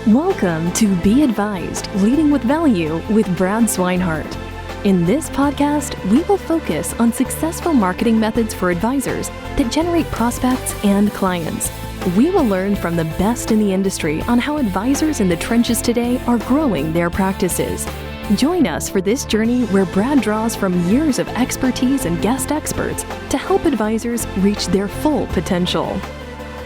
Welcome to Be Advised, Leading with Value with Brad Swineheart. In this podcast, we will focus on successful marketing methods for advisors that generate prospects and clients. We will learn from the best in the industry on how advisors in the trenches today are growing their practices. Join us for this journey where Brad draws from years of expertise and guest experts to help advisors reach their full potential.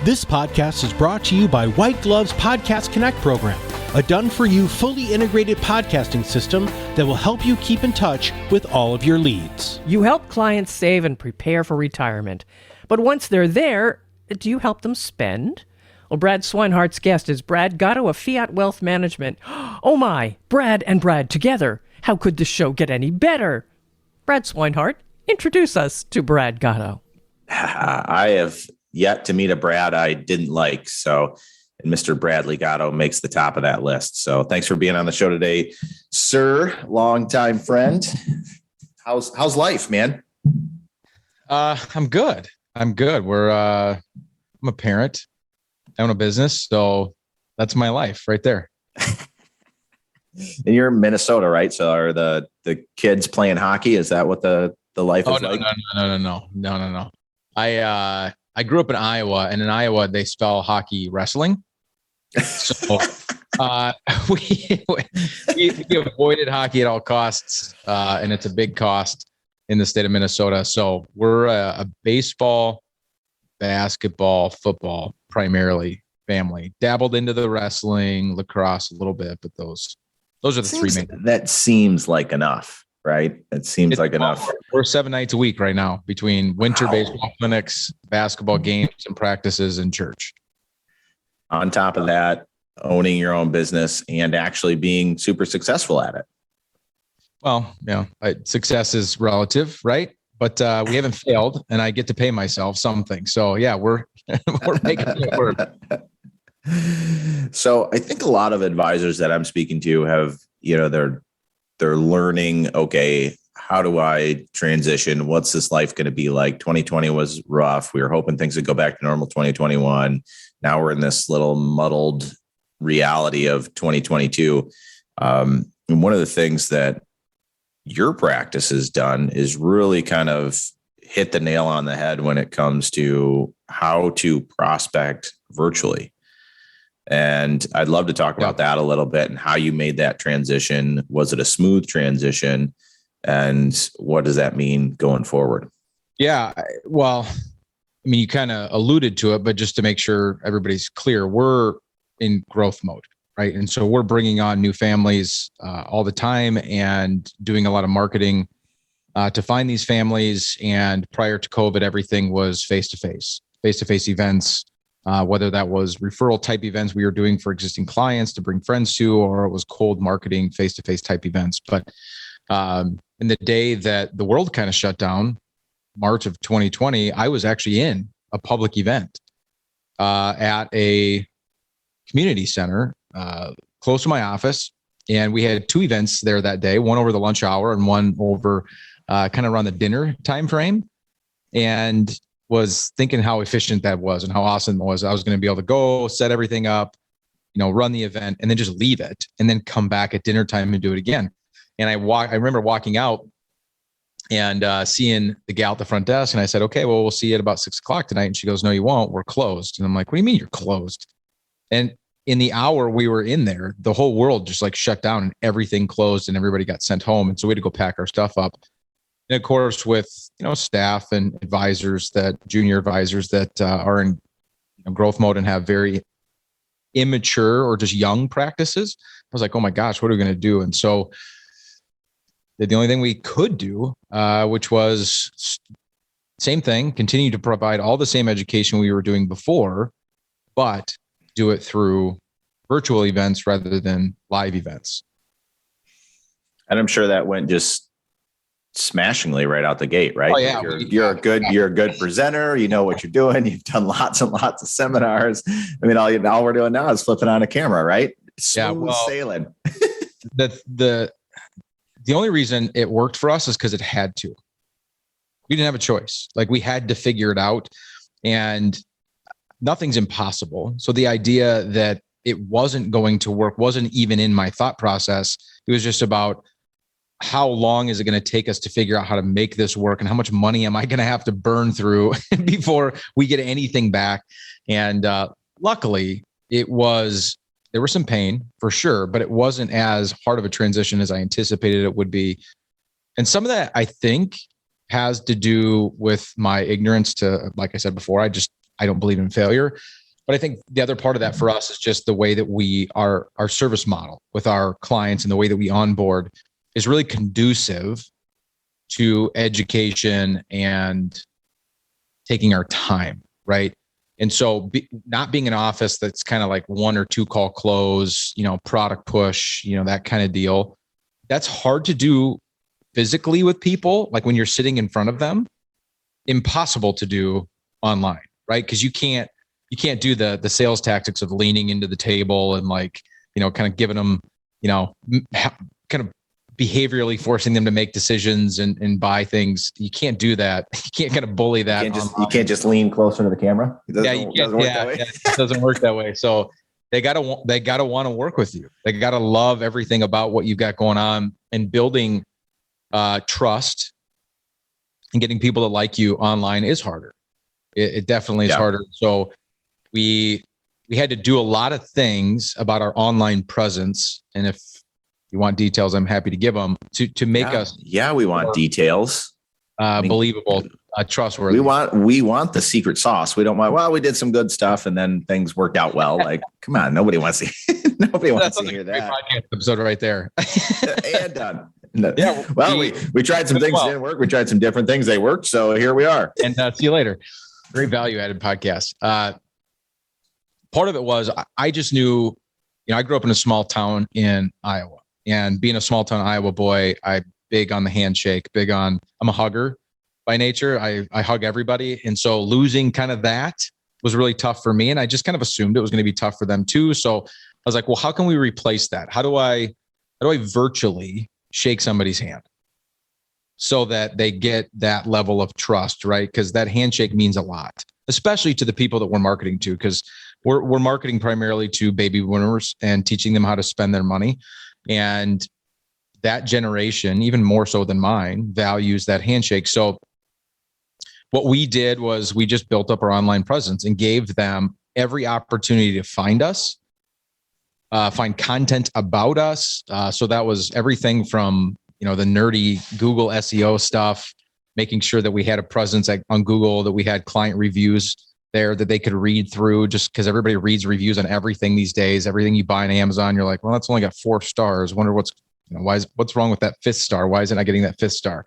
This podcast is brought to you by WhiteGlove's Podcast Connect program, a done-for-you, fully integrated podcasting system that will help you keep in touch with all of your leads. You help clients save and prepare for retirement. But once they're there, do you help them spend? Well, Brad Swinehart's guest is Bradly Gotto of Fiat Wealth Management. Oh my, Brad and Brad together. How could the show get any better? Brad Swineheart, introduce us to Bradly Gotto. I have yet to meet a Brad I didn't like. So, and Mr. Bradly Gotto makes the top of that list. So thanks for being on the show today, sir. Longtime friend. How's life, man? I'm good. I'm a parent. I own a business. So that's my life right there. And you're in Minnesota, right? So are the kids playing hockey? Is that what the life is like? No. I grew up in Iowa, and in Iowa they spell hockey wrestling. So we avoided hockey at all costs, and it's a big cost in the state of Minnesota. So we're a baseball, basketball, football primarily family. Dabbled into the wrestling, lacrosse a little bit, but those are the three main. That seems like enough. Right. It seems like enough. We're 7 nights a week right now between winter baseball clinics, basketball games and practices and church. On top of that, owning your own business and actually being super successful at it. Well, success is relative, right? But we haven't failed, and I get to pay myself something. So yeah, we're making it work. So I think a lot of advisors that I'm speaking to have, they're learning, okay, how do I transition? What's this life going to be like? 2020 was rough. We were hoping things would go back to normal 2021. Now we're in this little muddled reality of 2022. And one of the things that your practice has done is really kind of hit the nail on the head when it comes to how to prospect virtually. And I'd love to talk about that a little bit and how you made that transition. Was it a smooth transition? And what does that mean going forward? Yeah, well, I mean, you kind of alluded to it, but just to make sure everybody's clear, we're in growth mode, right? And so we're bringing on new families all the time and doing a lot of marketing to find these families. And prior to COVID, everything was face-to-face events. Whether that was referral type events we were doing for existing clients to bring friends to, or it was cold marketing, face-to-face type events. But in the day that the world kind of shut down, March of 2020, I was actually in a public event at a community center close to my office. And we had 2 events there that day, one over the lunch hour and one over kind of around the dinner time frame. And was thinking how efficient that was and how awesome it was. I was going to be able to go set everything up, run the event and then just leave it and then come back at dinner time and do it again. And I remember walking out and seeing the gal at the front desk. And I said, okay, well, we'll see you at about 6:00 tonight. And she goes, no, you won't. We're closed. And I'm like, what do you mean you're closed? And in the hour we were in there, the whole world just like shut down and everything closed and everybody got sent home. And so we had to go pack our stuff up. And of course, with staff and junior advisors that are in growth mode and have very immature or just young practices, I was like, oh my gosh, what are we going to do? And so the only thing we could do, which was same thing, continue to provide all the same education we were doing before, but do it through virtual events rather than live events. And I'm sure that went just smashingly right out the gate, right? Oh, yeah. You're a good presenter. You know what you're doing. You've done lots and lots of seminars. I mean, all we're doing now is flipping on a camera, right? Smooth sailing. The only reason it worked for us is because it had to. We didn't have a choice. Like we had to figure it out, and nothing's impossible. So the idea that it wasn't going to work, wasn't even in my thought process. It was just about how long is it going to take us to figure out how to make this work, and how much money am I going to have to burn through before we get anything back. And luckily, there was some pain for sure, but it wasn't as hard of a transition as I anticipated it would be. And some of that, I think, has to do with my ignorance to, like I said before, I don't believe in failure. But I think the other part of that for us is just the way that our service model with our clients and the way that we onboard is really conducive to education and taking our time, right? And so not being an office that's kind of like 1 or 2 call close, product push, that kind of deal, that's hard to do physically with people, like when you're sitting in front of them. Impossible to do online, right? Because you can't do the sales tactics of leaning into the table and kind of giving them, kind of behaviorally forcing them to make decisions and buy things. You can't do that. You can't kind of bully that. You can't just lean closer to the camera. It doesn't work that way. It doesn't work that way. So they gotta want to work with you. They gotta love everything about what you've got going on, and building trust and getting people to like you online is harder. It definitely is harder. So we had to do a lot of things about our online presence. And if you want details, I'm happy to give them to make us. Yeah, we want details. Believable, trustworthy. We want the secret sauce. We don't want, well, we did some good stuff and then things worked out well. Like, come on, nobody wants to hear that. Podcast episode right there. And done. No. Yeah. Well, we tried some things that didn't work. We tried some different things. They worked. So here we are. And see you later. Great value added podcast. Part of it was I just knew, I grew up in a small town in Iowa, and being a small town Iowa boy, I'm big on the handshake, I'm a hugger by nature. I hug everybody. And so losing kind of that was really tough for me. And I just kind of assumed it was going to be tough for them too. So I was like, well, how can we replace that? How do I virtually shake somebody's hand so that they get that level of trust, right? Because that handshake means a lot, especially to the people that we're marketing to, because we're marketing primarily to baby boomers and teaching them how to spend their money. And that generation, even more so than mine, values that handshake. So what we did was we just built up our online presence and gave them every opportunity to find us, find content about us. So that was everything from, the nerdy Google SEO stuff, making sure that we had a presence on Google, that we had client reviews there that they could read through, just because everybody reads reviews on everything these days. Everything you buy on Amazon, you're like, well, that's only got 4 stars. Wonder what's wrong with that 5th star? Why isn't I getting that 5th star?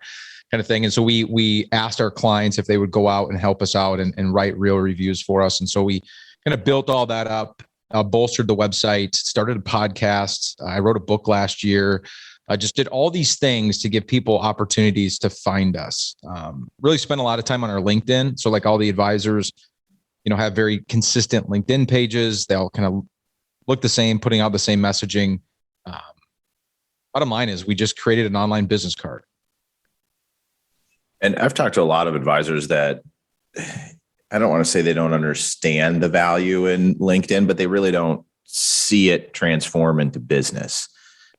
Kind of thing. And so we asked our clients if they would go out and help us out and write real reviews for us. And so we kind of built all that up, bolstered the website, started a podcast. I wrote a book last year. I just did all these things to give people opportunities to find us. Really spent a lot of time on our LinkedIn. So like all the advisors, have very consistent LinkedIn pages. They all kind of look the same, putting out the same messaging. Bottom line is we just created an online business card. And I've talked to a lot of advisors that, I don't want to say they don't understand the value in LinkedIn, but they really don't see it transform into business.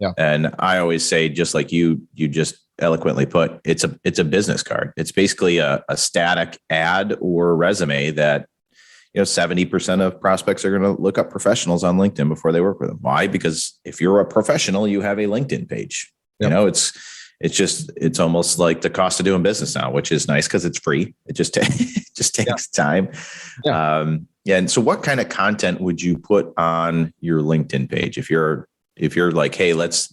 Yeah. And I always say, just like you just eloquently put, it's a business card. It's basically a static ad or resume that, 70% of prospects are going to look up professionals on LinkedIn before they work with them. Why? Because if you're a professional, you have a LinkedIn page. Yep. It's almost like the cost of doing business now, which is nice because it's free. It just takes time. Yeah. And so what kind of content would you put on your LinkedIn page? If you're like, hey, let's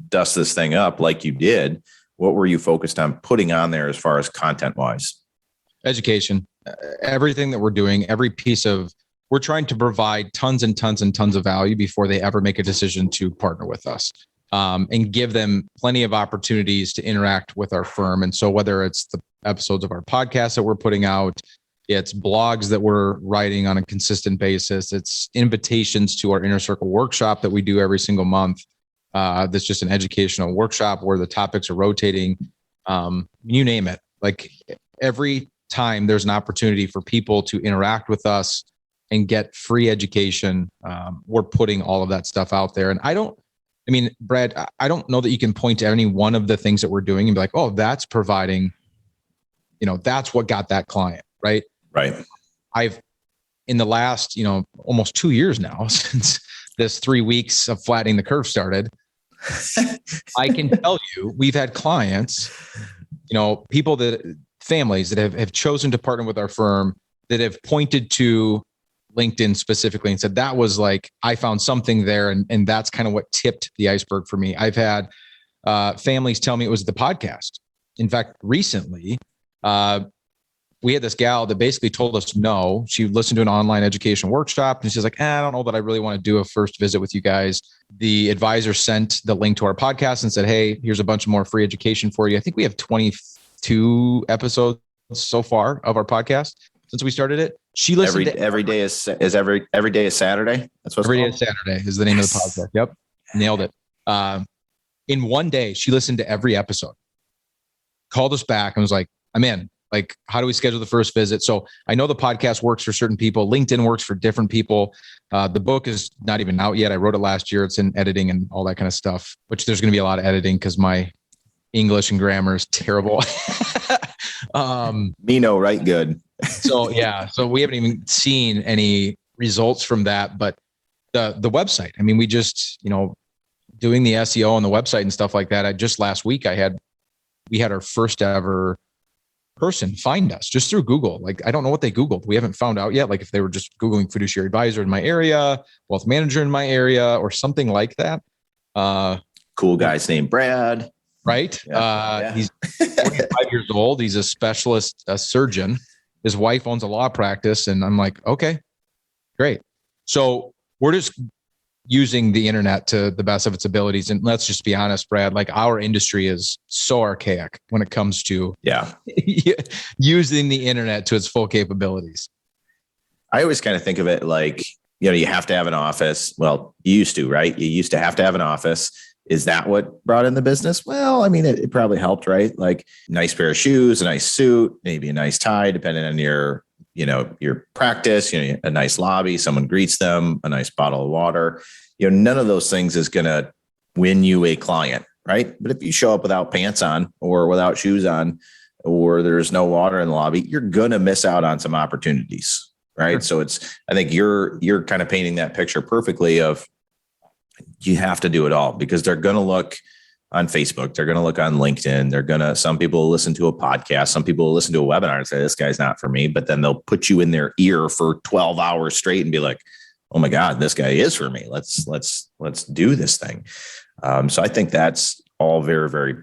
dust this thing up like you did, what were you focused on putting on there as far as content wise? Education. Everything that we're doing, we're trying to provide tons and tons and tons of value before they ever make a decision to partner with us, and give them plenty of opportunities to interact with our firm. And so whether it's the episodes of our podcast that we're putting out, it's blogs that we're writing on a consistent basis, it's invitations to our Inner Circle workshop that we do every single month. That's just an educational workshop where the topics are rotating, you name it. Like every time there's an opportunity for people to interact with us, and get free education. We're putting all of that stuff out there. And Brad, I don't know that you can point to any one of the things that we're doing and be like, oh, that's providing, that's what got that client, right? Right. I've, in the last, almost 2 years now, since this 3 weeks of flattening the curve started, I can tell you, we've had clients, families that have chosen to partner with our firm that have pointed to LinkedIn specifically and said, that was like, I found something there. And that's kind of what tipped the iceberg for me. I've had families tell me it was the podcast. In fact, recently, we had this gal that basically told us no. She listened to an online education workshop and she's like, I don't know that I really want to do a first visit with you guys. The advisor sent the link to our podcast and said, hey, here's a bunch of more free education for you. I think we have 22 episodes so far of our podcast since we started it. She listened every day is Saturday. That's what every day is Saturday is the name of the podcast. Yep. Nailed it. In one day, she listened to every episode, called us back and was like, I'm in. Like, how do we schedule the first visit? So I know the podcast works for certain people. LinkedIn works for different people. The book is not even out yet. I wrote it last year. It's in editing and all that kind of stuff, which there's going to be a lot of editing because my English and grammar is terrible. Me no, right? Good. So we haven't even seen any results from that, but the website, we just, doing the SEO on the website and stuff like that. Just last week we had our first ever person find us just through Google. Like, I don't know what they Googled. We haven't found out yet. Like if they were just Googling fiduciary advisor in my area, wealth manager in my area, or something like that. Cool guy's named Brad. Right. Yeah. He's 45 years old. He's a specialist, a surgeon. His wife owns a law practice. And I'm like, okay, great. So we're just using the internet to the best of its abilities. And let's just be honest, Brad, like our industry is so archaic when it comes to using the internet to its full capabilities. I always kind of think of it like, you have to have an office. Well, you used to, right? You used to have an office. Is that what brought in the business? Well, it probably helped, right? Like nice pair of shoes, a nice suit, maybe a nice tie, depending on your practice, a nice lobby, someone greets them, a nice bottle of water. None of those things is going to win you a client, right? But if you show up without pants on or without shoes on, or there's no water in the lobby, you're going to miss out on some opportunities, right? Sure. So I think you're kind of painting that picture perfectly of, you have to do it all because they're going to look on Facebook. They're going to look on LinkedIn. Some people will listen to a podcast. Some people will listen to a webinar and say, this guy's not for me, but then they'll put you in their ear for 12 hours straight and be like, oh my God, this guy is for me. Let's do this thing. So I think that's all very, very,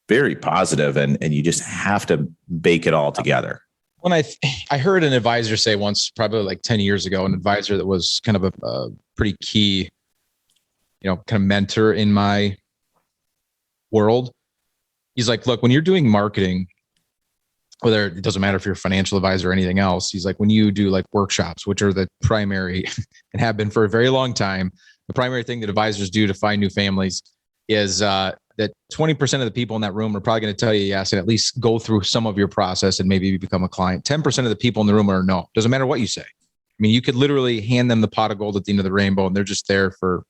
very positive, and you just have to bake it all together. When I heard an advisor say once, probably like 10 years ago, an advisor that was kind of a pretty key, kind of mentor in my world. He's like, look, when you're doing marketing, whether it doesn't matter if you're a financial advisor or anything else, he's like, when you do like workshops, which are the primary and have been for a very long time, the primary thing that advisors do to find new families is that 20% of the people in that room are probably going to tell you yes, and at least go through some of your process and maybe become a client. 10% of the people in the room are no. Doesn't matter what you say. You could literally hand them the pot of gold at the end of the rainbow and they're just there for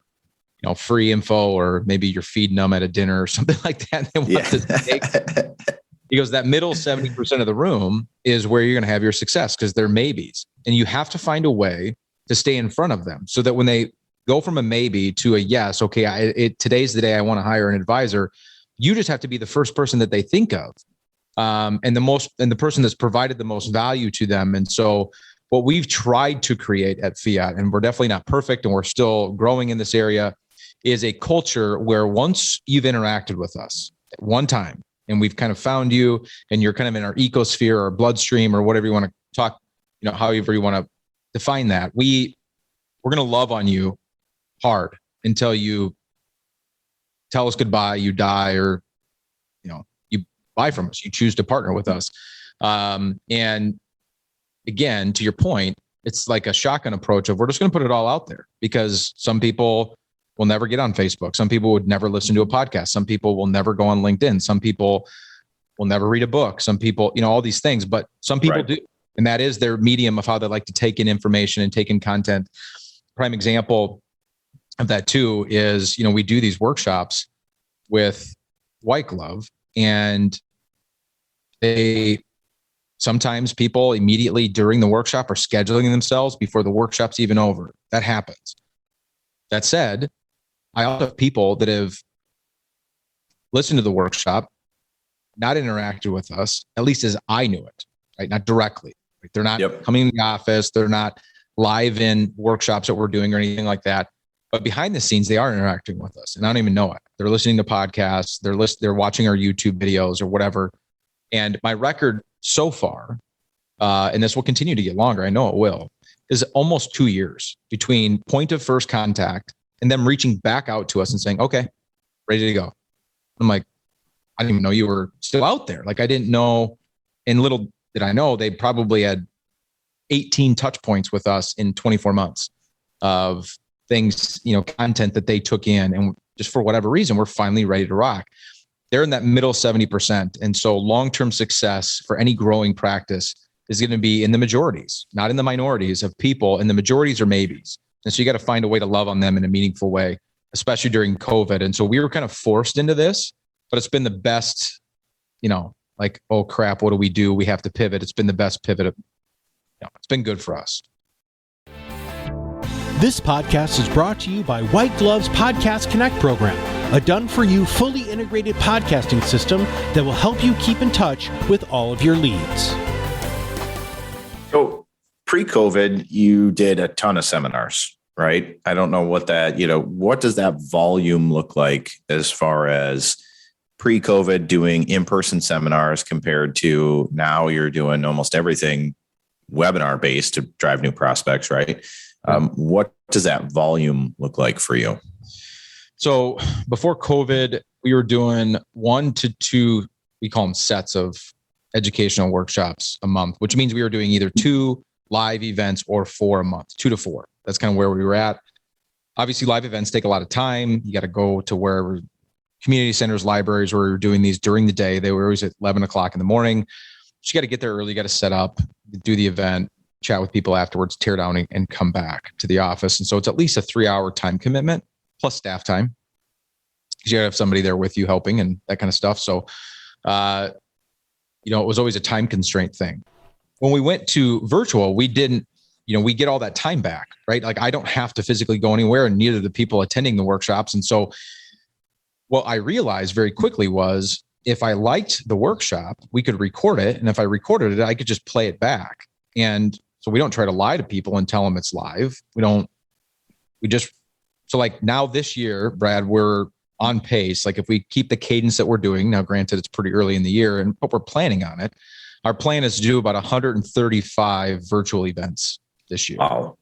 free info, or maybe you're feeding them at a dinner or something like that. They want to take. He goes, that middle 70% of the room is where you're going to have your success because they're maybes. And you have to find a way to stay in front of them so that when they go from a maybe to a yes, okay, today's the day I want to hire an advisor, you just have to be the first person that they think of. And the person that's provided the most value to them. And so what we've tried to create at Fiat, and we're definitely not perfect and we're still growing in this area, is a culture where once you've interacted with us at one time and we've kind of found you and you're kind of in our ecosphere or bloodstream or whatever you want to talk, however you want to define that, we're going to love on you hard until you tell us goodbye, you die, or, you buy from us, you choose to partner with us. And again, to your point, it's like a shotgun approach of we're just going to put it all out there because some people will never get on Facebook. Some people would never listen to a podcast. Some people will never go on LinkedIn. Some people will never read a book. Some people, all these things, but some people do. And that is their medium of how they like to take in information and take in content. Prime example of that too is, we do these workshops with WhiteGlove, and sometimes people immediately during the workshop are scheduling themselves before the workshop's even over. That happens. That said, I also have people that have listened to the workshop, not interacted with us, at least as I knew it, right? Not directly. Right? They're not coming in the office. They're not live in workshops that we're doing or anything like that. But behind the scenes, they are interacting with us, and I don't even know it. They're listening to podcasts. They're watching our YouTube videos or whatever. And my record so far, and this will continue to get longer, I know it will, is almost 2 years between point of first contact and them reaching back out to us and saying, okay, ready to go. I'm like, I didn't even know you were still out there. Like, I didn't know, and little did I know, they probably had 18 touch points with us in 24 months of things, content that they took in. And just for whatever reason, we're finally ready to rock. They're in that middle 70%. And so long-term success for any growing practice is going to be in the majorities, not in the minorities of people. And the majorities are maybes. And so you got to find a way to love on them in a meaningful way, especially during COVID. And so we were kind of forced into this, but it's been the best, like, oh crap, what do we do? We have to pivot. It's been the best pivot. It's been good for us. This podcast is brought to you by WhiteGlove's Podcast Connect program, a done-for-you, fully integrated podcasting system that will help you keep in touch with all of your leads. So pre-COVID, you did a ton of seminars, right? I don't know what what does that volume look like as far as pre-COVID doing in-person seminars compared to now you're doing almost everything webinar-based to drive new prospects, right? What does that volume look like for you? So before COVID, we were doing 1 to 2, we call them sets of educational workshops a month, which means we were doing either 2 live events or 4 a month, 2 to 4. That's kind of where we were at. Obviously, live events take a lot of time. You got to go to wherever community centers, libraries, where we were doing these during the day. They were always at 11 o'clock in the morning. So you got to get there early, you got to set up, do the event, chat with people afterwards, tear down and come back to the office. And so it's at least a 3-hour time commitment plus staff time, because you gotta have somebody there with you helping and that kind of stuff. So, it was always a time constraint thing. When we went to virtual, we didn't, we get all that time back, right? Like, I don't have to physically go anywhere, and neither do the people attending the workshops. And so what I realized very quickly was, if I liked the workshop, we could record it. And if I recorded it, I could just play it back. And so we don't try to lie to people and tell them it's live. So like now this year, Brad, we're on pace. Like, if we keep the cadence that we're doing now, granted it's pretty early in the year, but we're planning on it. Our plan is to do about 135 virtual events this year. Wow.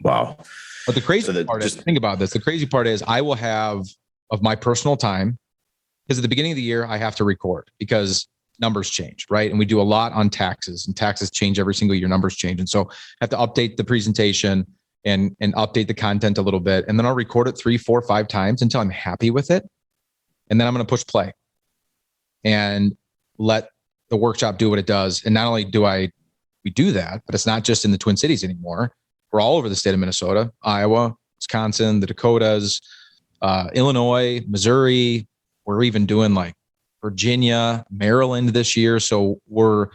But the crazy part is, think about this. The crazy part is I will have of my personal time, because at the beginning of the year, I have to record because numbers change, right? And we do a lot on taxes, and taxes change every single year, numbers change. And so I have to update the presentation and update the content a little bit. And then I'll record it 3, 4, 5 times until I'm happy with it. And then I'm going to push play and let the workshop do what it does. And not only do we do that, but it's not just in the Twin Cities anymore. We're all over the state of Minnesota, Iowa, Wisconsin, the Dakotas, Illinois, Missouri. We're even doing like Virginia, Maryland this year. So we're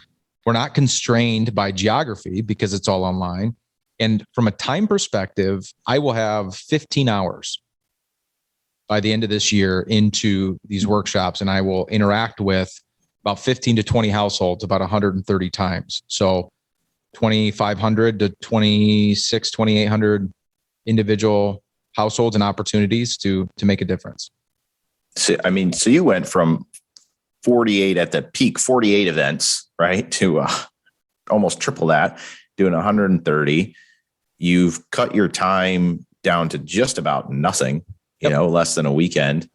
not constrained by geography because it's all online. And from a time perspective, I will have 15 hours by the end of this year into these workshops, and I will interact with about 15 to 20 households about 130 times. So 2,500 to 2,800 individual households and opportunities to make a difference. So you went from 48 at the peak, 48 events, right, to almost triple that, doing 130. You've cut your time down to just about nothing, less than a weekend.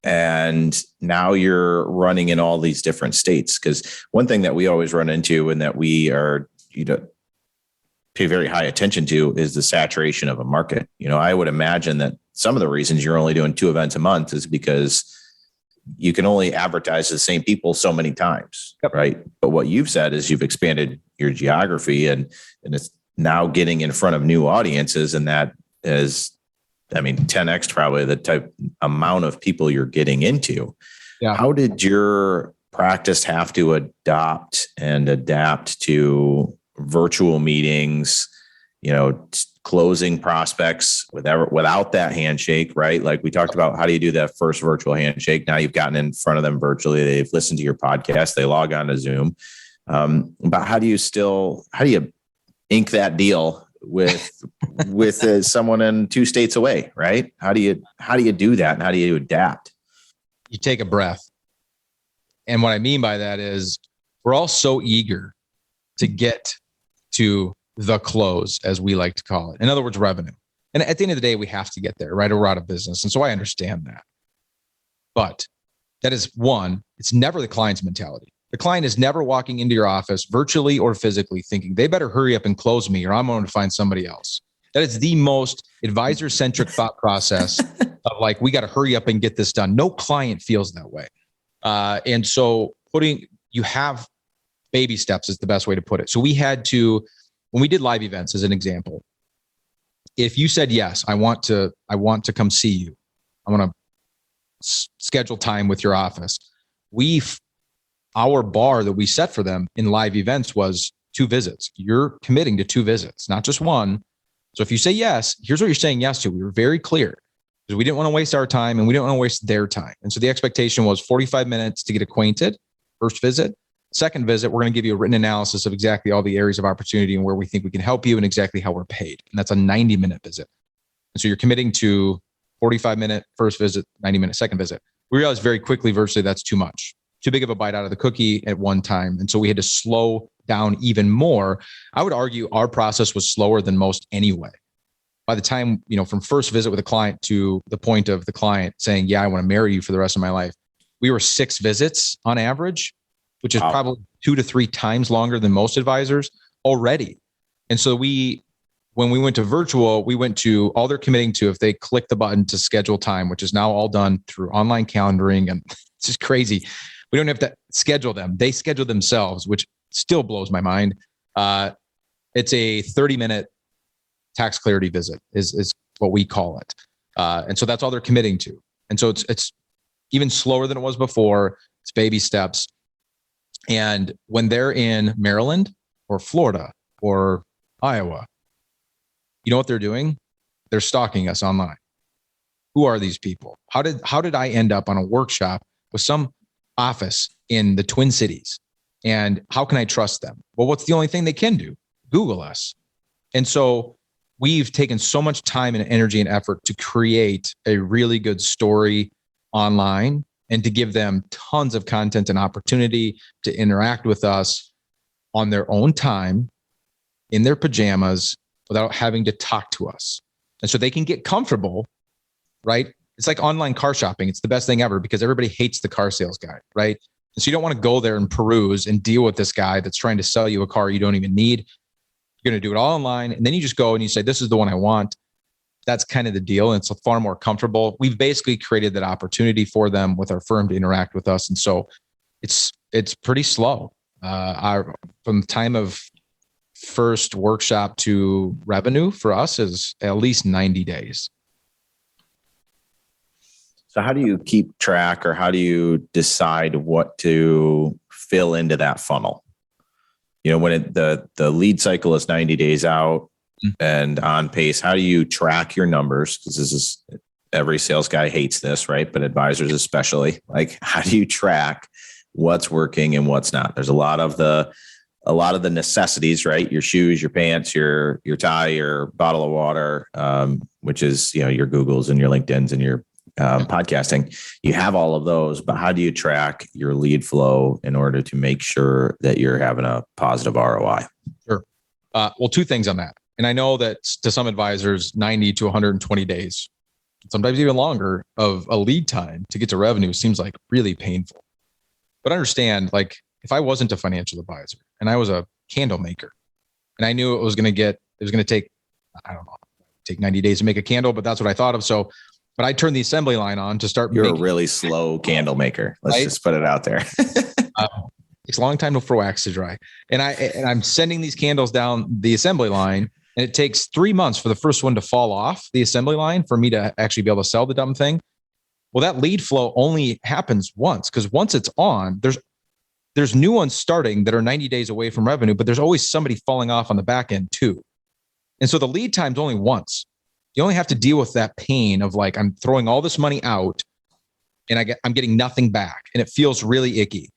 And now you're running in all these different states. Because one thing that we always run into and that we are, pay very high attention to is the saturation of a market. I would imagine that some of the reasons you're only doing 2 events a month is because you can only advertise to the same people so many times, Yep. right? But what you've said is you've expanded your geography and it's now getting in front of new audiences. And that is, 10x probably the type amount of people you're getting into. Yeah. How did your practice have to adopt and adapt to virtual meetings, closing prospects without that handshake, right? Like we talked about, how do you do that first virtual handshake? Now you've gotten in front of them virtually. They've listened to your podcast. They log on to Zoom. But how do you ink that deal with someone in 2 states away, right? How do you do that? And how do you adapt? You take a breath. And what I mean by that is we're all so eager to get to the close, as we like to call it. In other words, revenue. And at the end of the day, we have to get there, right? Or we're out of business. And so I understand that. But that is one, it's never the client's mentality. The client is never walking into your office virtually or physically thinking they better hurry up and close me or I'm going to find somebody else. That is the most advisor-centric thought process of like, we got to hurry up and get this done. No client feels that way. And so you have baby steps is the best way to put it. So we had to, when we did live events as an example, if you said, yes, I want to come see you, I want to schedule time with your office. Our bar that we set for them in live events was 2 visits. You're committing to 2 visits, not just one. So if you say yes, here's what you're saying yes to. We were very clear because we didn't want to waste our time and we didn't want to waste their time. And so the expectation was 45 minutes to get acquainted, first visit. Second visit, we're going to give you a written analysis of exactly all the areas of opportunity and where we think we can help you and exactly how we're paid. And that's a 90-minute visit. And so you're committing to 45-minute first visit, 90-minute second visit. We realized very quickly, virtually, that's too much. Too big of a bite out of the cookie at one time. And so we had to slow down even more. I would argue our process was slower than most anyway. By the time, from first visit with a client to the point of the client saying, yeah, I want to marry you for the rest of my life, we were 6 visits on average, which is probably 2 to 3 times longer than most advisors already. And so when we went to virtual, we went to all they're committing to if they click the button to schedule time, which is now all done through online calendaring. And it's just crazy. We don't have to schedule them. They schedule themselves, which still blows my mind. It's a 30-minute tax clarity visit is what we call it. And so that's all they're committing to. And so it's even slower than it was before. It's baby steps. And when they're in Maryland or Florida or Iowa, you know what they're doing? They're stalking us online. Who are these people? How did I end up on a workshop with some office in the Twin Cities? And how can I trust them? Well, what's the only thing they can do? Google us. And so we've taken so much time and energy and effort to create a really good story online and to give them tons of content and opportunity to interact with us on their own time, in their pajamas, without having to talk to us. And so they can get comfortable, right? It's like online car shopping. It's the best thing ever because everybody hates the car sales guy, right? And so you don't want to go there and peruse and deal with this guy that's trying to sell you a car you don't even need. You're going to do it all online. And then you just go and you say, this is the one I want. That's kind of the deal. And it's far more comfortable. We've basically created that opportunity for them with our firm to interact with us. And so it's pretty slow. From the time of first workshop to revenue for us is at least 90 days. So how do you keep track or how do you decide what to fill into that funnel? When the lead cycle is 90 days out and on pace, how do you track your numbers? Because every sales guy hates this, right? But advisors especially, like, how do you track what's working and what's not? There's a lot of the necessities, right? Your shoes, your pants, your tie, your bottle of water, which is, your Googles and your LinkedIn's and your podcasting. You have all of those, but how do you track your lead flow in order to make sure that you're having a positive ROI? Sure. Well, 2 things on that. And I know that to some advisors, 90 to 120 days, sometimes even longer of a lead time to get to revenue seems like really painful. But understand, like, if I wasn't a financial advisor and I was a candle maker and I knew it was going to take 90 days to make a candle, but that's what I thought of. So but I turned the assembly line on to start. You're a really slow candle maker. Let's just put it out there. Takes a long time for wax to dry. And I'm sending these candles down the assembly line, and it takes 3 months for the first one to fall off the assembly line for me to actually be able to sell the dumb thing. Well, that lead flow only happens once, because once it's on, there's new ones starting that are 90 days away from revenue, but there's always somebody falling off on the back end too. And so the lead time's only once. You only have to deal with that pain of like, I'm throwing all this money out and I'm getting nothing back. And it feels really icky,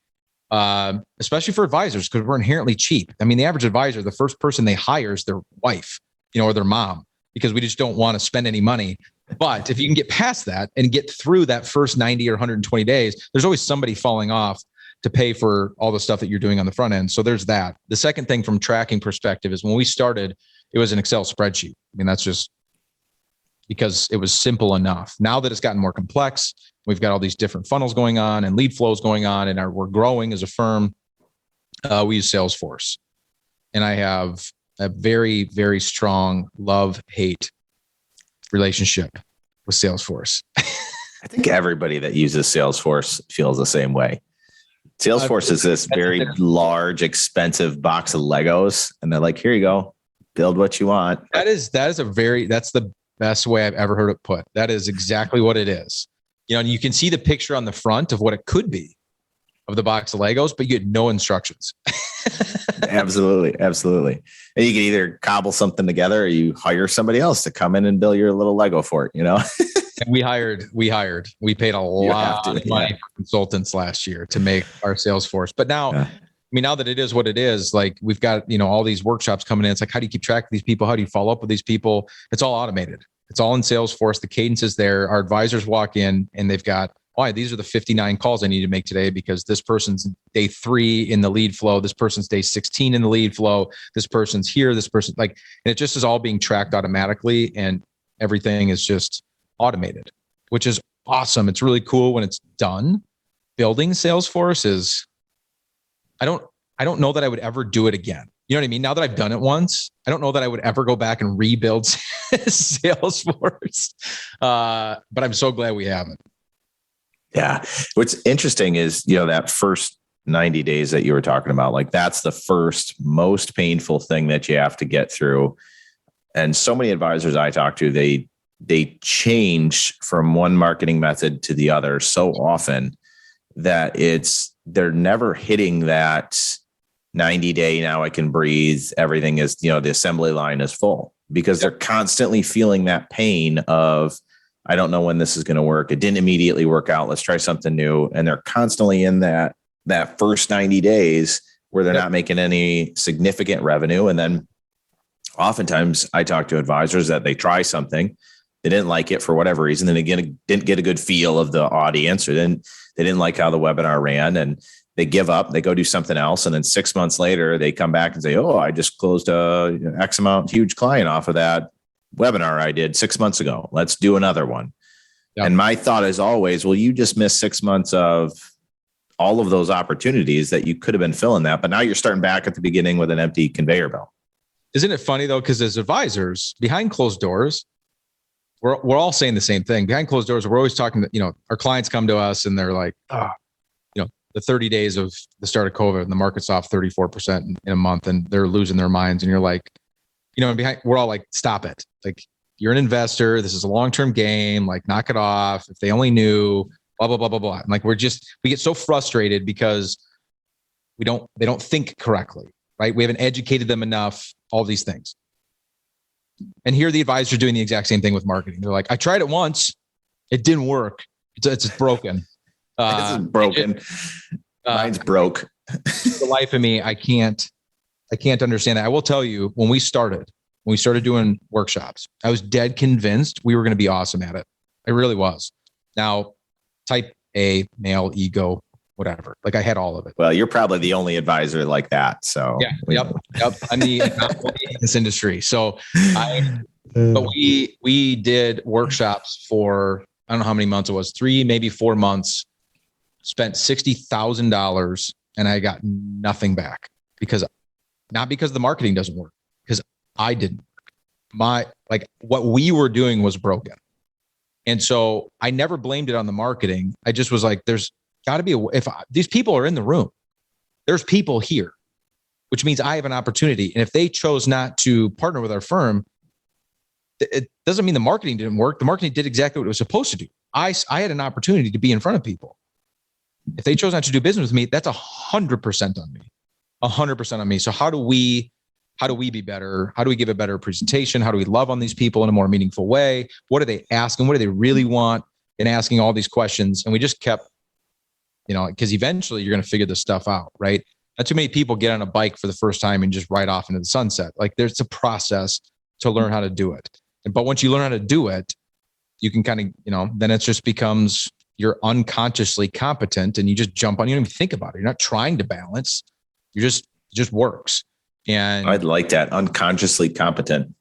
especially for advisors, because we're inherently cheap. I mean, the average advisor, the first person they hire is their wife, or their mom, because we just don't want to spend any money. But if you can get past that and get through that first 90 or 120 days, there's always somebody falling off to pay for all the stuff that you're doing on the front end. So there's that. The second thing from tracking perspective is when we started, it was an Excel spreadsheet. I mean, that's just because it was simple enough. Now that it's gotten more complex, we've got all these different funnels going on and lead flows going on, and we're growing as a firm. We use Salesforce, and I have a very, very strong love-hate relationship with Salesforce. I think everybody that uses Salesforce feels the same way. Salesforce is this very large, expensive box of Legos, and they're like, here you go, build what you want. That's the best way I've ever heard it put. That is exactly what it is. And you can see the picture on the front of what it could be of the box of Legos, but you get no instructions. Absolutely. Absolutely. And you can either cobble something together or you hire somebody else to come in and build your little Lego fort, And we paid a lot of money for consultants last year to make our Salesforce. But now, now that it is what it is, like we've got, all these workshops coming in. It's like, how do you keep track of these people? How do you follow up with these people? It's all automated. It's all in Salesforce. The cadence is there. Our advisors walk in and they've got, these are the 59 calls I need to make today because this person's day 3 in the lead flow. This person's day 16 in the lead flow. This person's here. This person and it just is all being tracked automatically, and everything is just automated, which is awesome. It's really cool when it's done. Building Salesforce is, I don't know that I would ever do it again. You know what I mean? Now that I've done it once, I don't know that I would ever go back and rebuild Salesforce. But I'm so glad we haven't. Yeah. What's interesting is, that first 90 days that you were talking about, like that's the first most painful thing that you have to get through. And so many advisors I talk to, they change from one marketing method to the other so often that they're never hitting that 90 day. Now I can breathe. Everything is, the assembly line is full, because they're constantly feeling that pain of, I don't know when this is going to work. It didn't immediately work out. Let's try something new. And they're constantly in that first 90 days where they're not making any significant revenue. And then oftentimes I talk to advisors that they try something, they didn't like it for whatever reason. And again, didn't get a good feel of the audience, or then they didn't like how the webinar ran, and they give up, they go do something else. And then 6 months later, they come back and say, I just closed a X amount huge client off of that webinar I did 6 months ago. Let's do another one. Yep. And my thought is always, well, you just missed 6 months of all of those opportunities that you could have been filling that. But now you're starting back at the beginning with an empty conveyor belt. Isn't it funny though? Because as advisors behind closed doors, we're all saying the same thing. Behind closed doors, we're always talking to, our clients come to us and they're like, the 30 days of the start of COVID and the market's off 34% in a month and they're losing their minds. And you're like, and behind, we're all like, stop it. Like, you're an investor. This is a long-term game. Like, knock it off. If they only knew, blah, blah, blah, blah, blah. And like, we get so frustrated because they don't think correctly, right? We haven't educated them enough, all these things. And here the advisors are doing the exact same thing with marketing. They're like, I tried it once. It didn't work. It's broken. This is broken. Mine's broke. The life of me, I can't understand that. I will tell you, when we started doing workshops, I was dead convinced we were going to be awesome at it. I really was. Now, type A, male, ego, whatever. Like, I had all of it. Well, you're probably the only advisor like that. So yeah, yep. I'm the anomaly in this industry. So but we did workshops for, I don't know how many months it was, 3, maybe 4 months, spent $60,000 and I got nothing back not because the marketing doesn't work, because I didn't. What we were doing was broken. And so I never blamed it on the marketing. I just was like, there's got to be these people are in the room, there's people here, which means I have an opportunity. And if they chose not to partner with our firm, it doesn't mean the marketing didn't work. The marketing did exactly what it was supposed to do. I had an opportunity to be in front of people. If they chose not to do business with me, that's 100% on me, 100% on me. So how do we be better? How do we give a better presentation? How do we love on these people in a more meaningful way? What are they asking? What do they really want? And asking all these questions. And we just kept, because eventually you're going to figure this stuff out, right? Not too many people get on a bike for the first time and just ride off into the sunset. Like there's a process to learn how to do it. But once you learn how to do it, you can kind of, then it just becomes you're unconsciously competent and you just jump on. You don't even think about it. You're not trying to balance. It just works. And I'd like that. Unconsciously competent.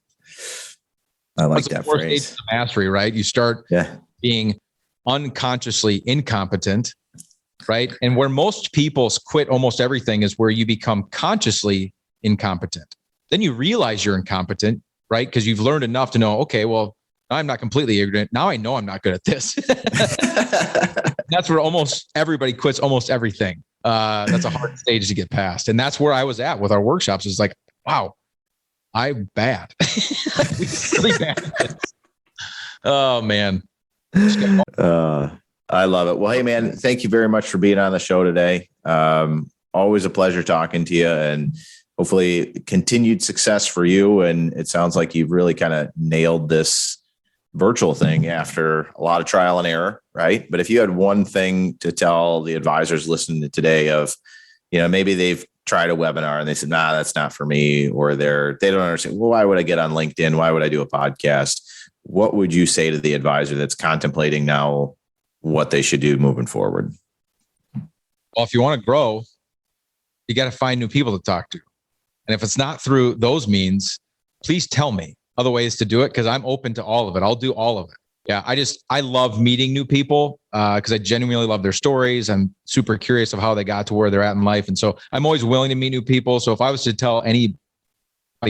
I like that phrase. Stage of mastery, right? You start being unconsciously incompetent, right? And where most people quit almost everything is where you become consciously incompetent. Then you realize you're incompetent, right? Because you've learned enough to know, okay, well, I'm not completely ignorant. Now I know I'm not good at this. That's where almost everybody quits almost everything. That's a hard stage to get past. And that's where I was at with our workshops. It's like, wow, I'm bad. Really bad. Oh, man. I love it. Well, hey, man, thank you very much for being on the show today. Always a pleasure talking to you, and hopefully continued success for you. And it sounds like you've really kind of nailed this virtual thing after a lot of trial and error, right? But if you had one thing to tell the advisors listening to today of, maybe they've tried a webinar and they said, nah, that's not for me, or they don't understand, well, why would I get on LinkedIn? Why would I do a podcast? What would you say to the advisor that's contemplating now what they should do moving forward? Well, if you want to grow, you got to find new people to talk to. And if it's not through those means, please tell me other ways to do it, because I'm open to all of it. I'll do all of it. Yeah, I love meeting new people because I genuinely love their stories. I'm super curious of how they got to where they're at in life. And so I'm always willing to meet new people. So if I was to tell anybody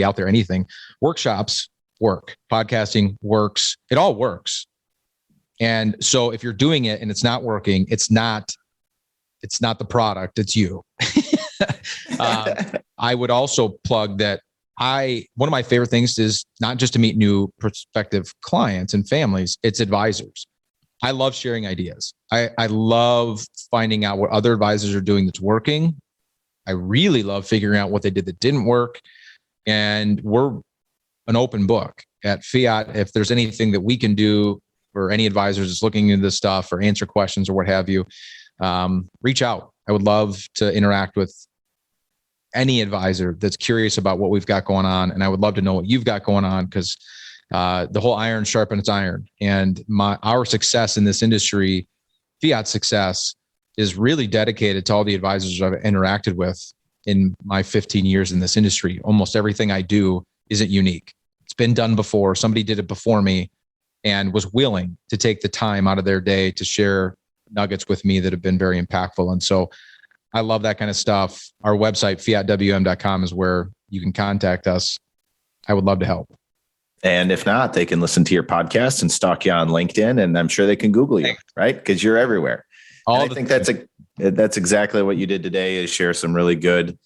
out there anything, workshops work, podcasting works, it all works. And so if you're doing it and it's not working, it's not the product, it's you. I would also plug that one of my favorite things is not just to meet new prospective clients and families, it's advisors. I love sharing ideas. I love finding out what other advisors are doing that's working. I really love figuring out what they did that didn't work. And we're an open book at Fiat. If there's anything that we can do for any advisors that's looking into this stuff or answer questions or what have you, reach out. I would love to interact with any advisor that's curious about what we've got going on. And I would love to know what you've got going on, because the whole iron sharpens iron. And our success in this industry, Fiat's success, is really dedicated to all the advisors I've interacted with in my 15 years in this industry. Almost everything I do isn't unique. It's been done before. Somebody did it before me and was willing to take the time out of their day to share nuggets with me that have been very impactful. And so I love that kind of stuff. Our website, fiatwm.com, is where you can contact us. I would love to help. And if not, they can listen to your podcast and stalk you on LinkedIn, and I'm sure they can Google you, right? Because you're everywhere. I think that's exactly what you did today, is share some really good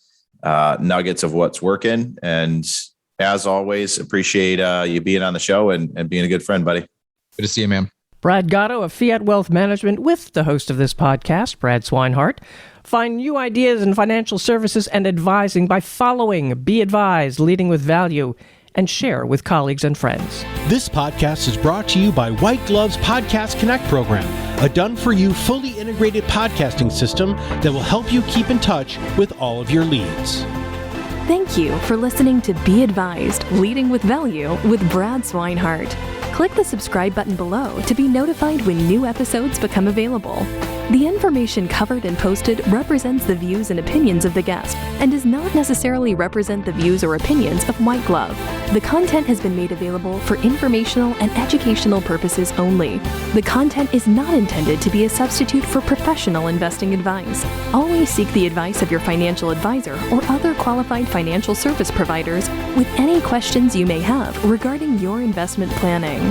nuggets of what's working. And as always, appreciate you being on the show and being a good friend, buddy. Good to see you, man. Brad Gotto of Fiat Wealth Management with the host of this podcast, Brad Swineheart. Find new ideas in financial services and advising by following Be Advised, Leading with Value, and share with colleagues and friends. This podcast is brought to you by WhiteGlove's Podcast Connect program, a done-for-you, fully integrated podcasting system that will help you keep in touch with all of your leads. Thank you for listening to Be Advised, Leading with Value with Brad Swineheart. Click the subscribe button below to be notified when new episodes become available. The information covered and posted represents the views and opinions of the guest and does not necessarily represent the views or opinions of WhiteGlove. The content has been made available for informational and educational purposes only. The content is not intended to be a substitute for professional investing advice. Always seek the advice of your financial advisor or other qualified financial service providers with any questions you may have regarding your investment planning.